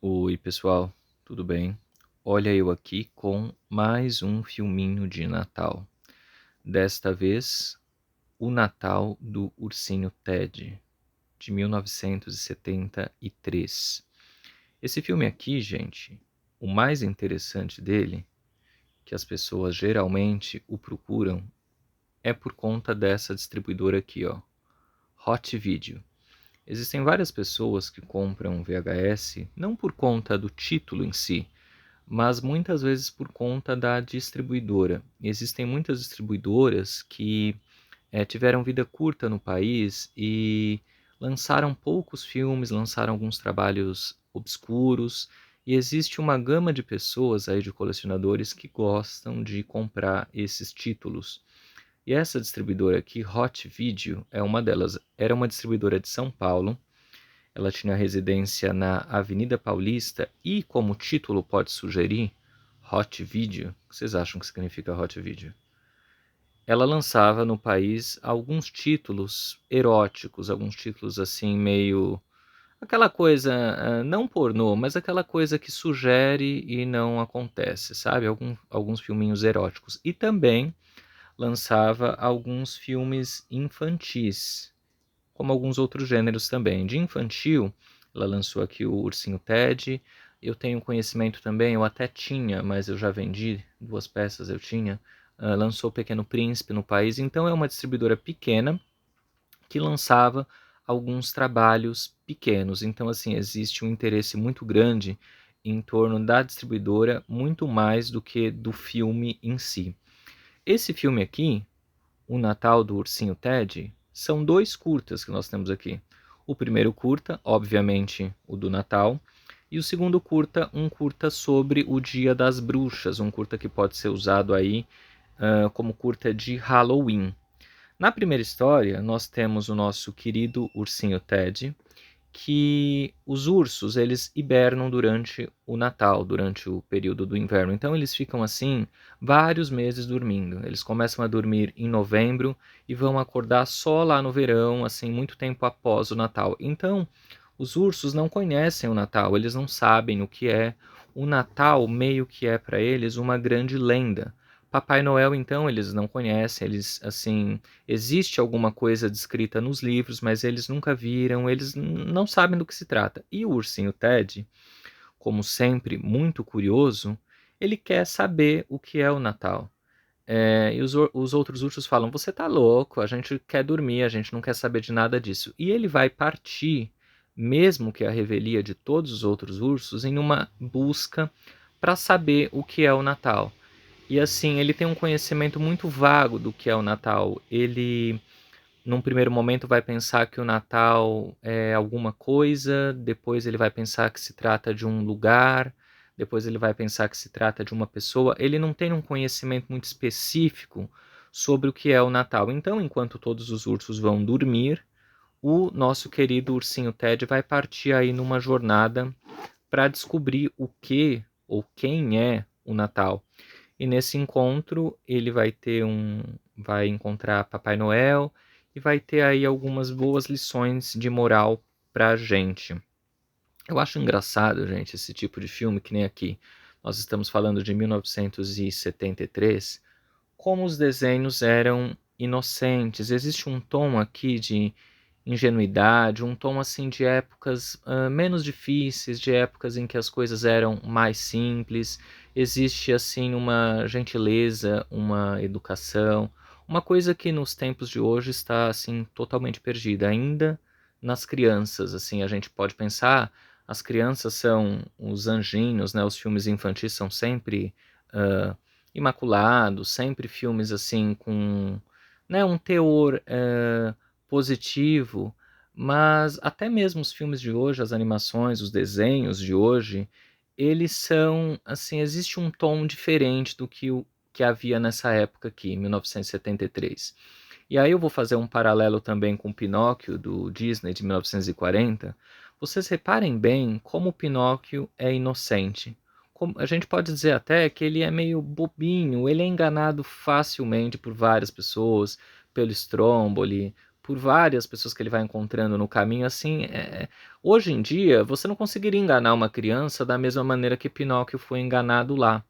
Oi, pessoal, tudo bem? Olha eu aqui com mais um filminho de Natal. Desta vez, O Natal do Ursinho Ted, de 1973. Esse filme aqui, gente, o mais interessante dele, que as pessoas geralmente o procuram, é por conta dessa distribuidora aqui, ó, Hot Video. Existem várias pessoas que compram VHS não por conta do título em si, mas muitas vezes por conta da distribuidora. Existem muitas distribuidoras que tiveram vida curta no país e lançaram poucos filmes, lançaram alguns trabalhos obscuros, e existe uma gama de pessoas aí, de colecionadores, que gostam de comprar esses títulos. E essa distribuidora aqui, Hot Video, é uma delas. Era uma distribuidora de São Paulo. Ela tinha residência na Avenida Paulista e, como o título pode sugerir, Hot Video. O que vocês acham que significa Hot Video? Ela lançava no país alguns títulos eróticos, alguns títulos assim meio... aquela coisa, não pornô, mas aquela coisa que sugere e não acontece, sabe? Alguns filminhos eróticos. E também lançava alguns filmes infantis, como alguns outros gêneros também. De infantil, ela lançou aqui o Ursinho Ted. Eu tenho conhecimento também, eu até tinha, mas eu já vendi, 2 peças eu tinha. Lançou o Pequeno Príncipe no país, então é uma distribuidora pequena que lançava alguns trabalhos pequenos. Então, assim, existe um interesse muito grande em torno da distribuidora, muito mais do que do filme em si. Esse filme aqui, O Natal do Ursinho Ted, são 2 curtas que nós temos aqui. O primeiro curta, obviamente, o do Natal, e o segundo curta, um curta sobre o Dia das Bruxas, um curta que pode ser usado aí como curta de Halloween. Na primeira história, nós temos o nosso querido Ursinho Ted, que os ursos, eles hibernam durante o Natal, durante o período do inverno. Então eles ficam assim vários meses dormindo. Eles começam a dormir em novembro e vão acordar só lá no verão, assim, muito tempo após o Natal. Então, os ursos não conhecem o Natal, eles não sabem o que é. O Natal meio que é para eles uma grande lenda. Papai Noel, então, eles não conhecem, eles, assim, existe alguma coisa descrita nos livros, mas eles nunca viram, eles não sabem do que se trata. E o ursinho Ted, como sempre muito curioso, ele quer saber o que é o Natal. E os outros ursos falam: você tá louco, a gente quer dormir, a gente não quer saber de nada disso. E ele vai partir, mesmo que a revelia de todos os outros ursos, em uma busca para saber o que é o Natal. E assim, ele tem um conhecimento muito vago do que é o Natal. Ele, num primeiro momento, vai pensar que o Natal é alguma coisa, depois ele vai pensar que se trata de um lugar, depois ele vai pensar que se trata de uma pessoa. Ele não tem um conhecimento muito específico sobre o que é o Natal. Então, enquanto todos os ursos vão dormir, o nosso querido ursinho Ted vai partir aí numa jornada para descobrir o que ou quem é o Natal. E nesse encontro ele vai encontrar Papai Noel e vai ter aí algumas boas lições de moral pra gente. Eu acho engraçado, gente, esse tipo de filme, que nem aqui. Nós estamos falando de 1973, como os desenhos eram inocentes. Existe um tom aqui de ingenuidade, um tom assim de épocas menos difíceis, de épocas em que as coisas eram mais simples. Existe assim uma gentileza, uma educação, uma coisa que nos tempos de hoje está assim totalmente perdida, ainda nas crianças. Assim, a gente pode pensar, as crianças são os anjinhos, né? Os filmes infantis são sempre imaculados, sempre filmes assim com, né, um teor positivo, mas até mesmo os filmes de hoje, as animações, os desenhos de hoje, eles são, assim, existe um tom diferente do que o que havia nessa época aqui, em 1973. E aí eu vou fazer um paralelo também com o Pinóquio, do Disney, de 1940. Vocês reparem bem como o Pinóquio é inocente. A gente pode dizer até que ele é meio bobinho, ele é enganado facilmente por várias pessoas, pelo Stromboli, por várias pessoas que ele vai encontrando no caminho, assim, hoje em dia você não conseguiria enganar uma criança da mesma maneira que Pinóquio foi enganado lá.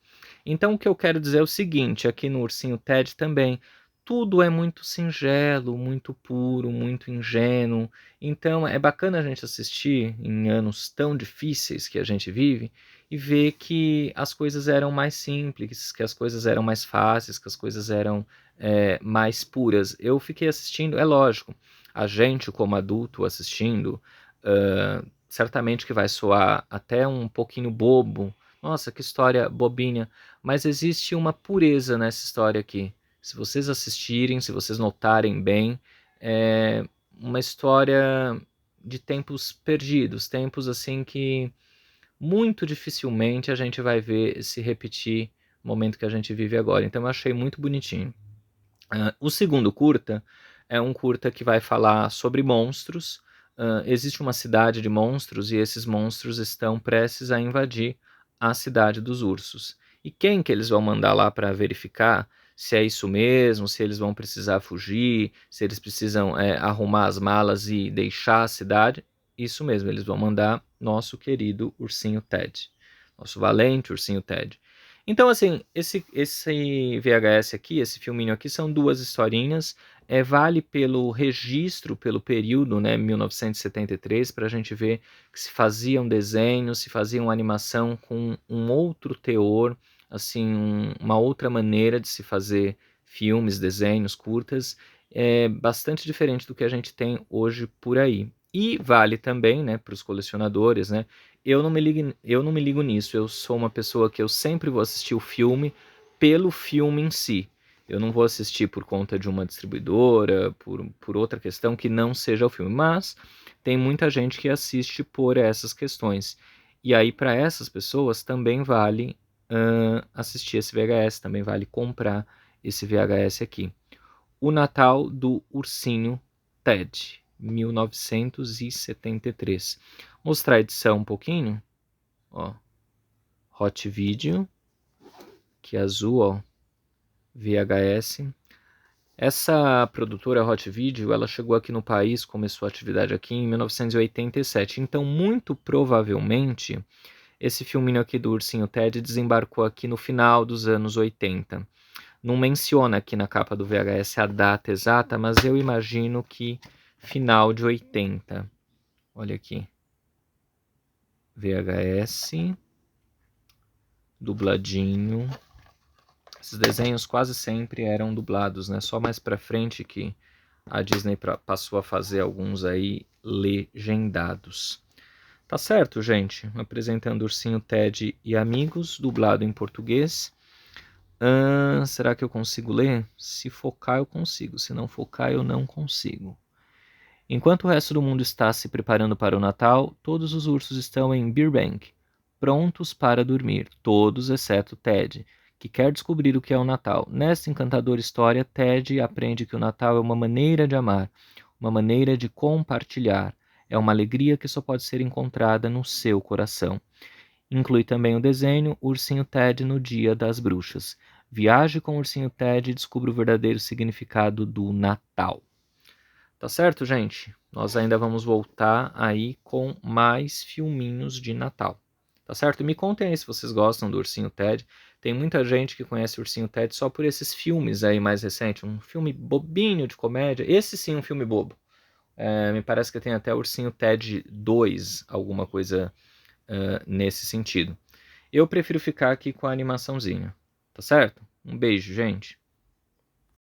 Então o que eu quero dizer é o seguinte, aqui no Ursinho Ted também, tudo é muito singelo, muito puro, muito ingênuo. Então é bacana a gente assistir em anos tão difíceis que a gente vive e ver que as coisas eram mais simples, que as coisas eram mais fáceis, que as coisas eram mais puras. Eu fiquei assistindo, é lógico, a gente como adulto assistindo, certamente que vai soar até um pouquinho bobo. Nossa, que história bobinha. Mas existe uma pureza nessa história aqui. Se vocês assistirem, se vocês notarem bem, é uma história de tempos perdidos, tempos assim que muito dificilmente a gente vai ver se repetir o momento que a gente vive agora. Então eu achei muito bonitinho. O segundo curta é um curta que vai falar sobre monstros. Existe uma cidade de monstros e esses monstros estão prestes a invadir a cidade dos ursos. E quem que eles vão mandar lá para verificar se é isso mesmo, se eles vão precisar fugir, se eles precisam arrumar as malas e deixar a cidade? Isso mesmo, eles vão mandar nosso querido ursinho Ted, nosso valente ursinho Ted. Então, assim, esse VHS aqui, esse filminho aqui, são duas historinhas. Vale pelo registro, pelo período, né, 1973, para a gente ver que se faziam desenhos, se faziam animação com um outro teor, assim, uma outra maneira de se fazer filmes, desenhos, curtas, bastante diferente do que a gente tem hoje por aí. E vale também, né, para os colecionadores, né? Eu não me ligo nisso. Eu sou uma pessoa que eu sempre vou assistir o filme pelo filme em si. Eu não vou assistir por conta de uma distribuidora, por outra questão que não seja o filme. Mas tem muita gente que assiste por essas questões. E aí, para essas pessoas, também vale assistir esse VHS, também vale comprar esse VHS aqui. O Natal do Ursinho Ted, 1973. Mostrar a edição um pouquinho. Ó, Hot Video, que é azul, ó, VHS. Essa produtora Hot Video, ela chegou aqui no país, começou a atividade aqui em 1987. Então, muito provavelmente, esse filminho aqui do Ursinho Ted desembarcou aqui no final dos anos 80. Não menciona aqui na capa do VHS a data exata, mas eu imagino que final de 80. Olha aqui. VHS, dubladinho. Esses desenhos quase sempre eram dublados, né? Só mais pra frente que a Disney passou a fazer alguns aí legendados. Tá certo, gente? Apresentando Ursinho Ted e Amigos, dublado em português. Será que eu consigo ler? Se focar, eu consigo. Se não focar, eu não consigo. Enquanto o resto do mundo está se preparando para o Natal, todos os ursos estão em Burbank, prontos para dormir, todos exceto Ted, que quer descobrir o que é o Natal. Nesta encantadora história, Ted aprende que o Natal é uma maneira de amar, uma maneira de compartilhar. É uma alegria que só pode ser encontrada no seu coração. Inclui também o desenho Ursinho Ted no Dia das Bruxas. Viaje com o Ursinho Ted e descubra o verdadeiro significado do Natal. Tá certo, gente? Nós ainda vamos voltar aí com mais filminhos de Natal. Tá certo? Me contem aí se vocês gostam do Ursinho Ted. Tem muita gente que conhece o Ursinho Ted só por esses filmes aí mais recentes. Um filme bobinho de comédia. Esse sim é um filme bobo. Me parece que tem até Ursinho Ted 2, alguma coisa nesse sentido. Eu prefiro ficar aqui com a animaçãozinha. Tá certo? Um beijo, gente.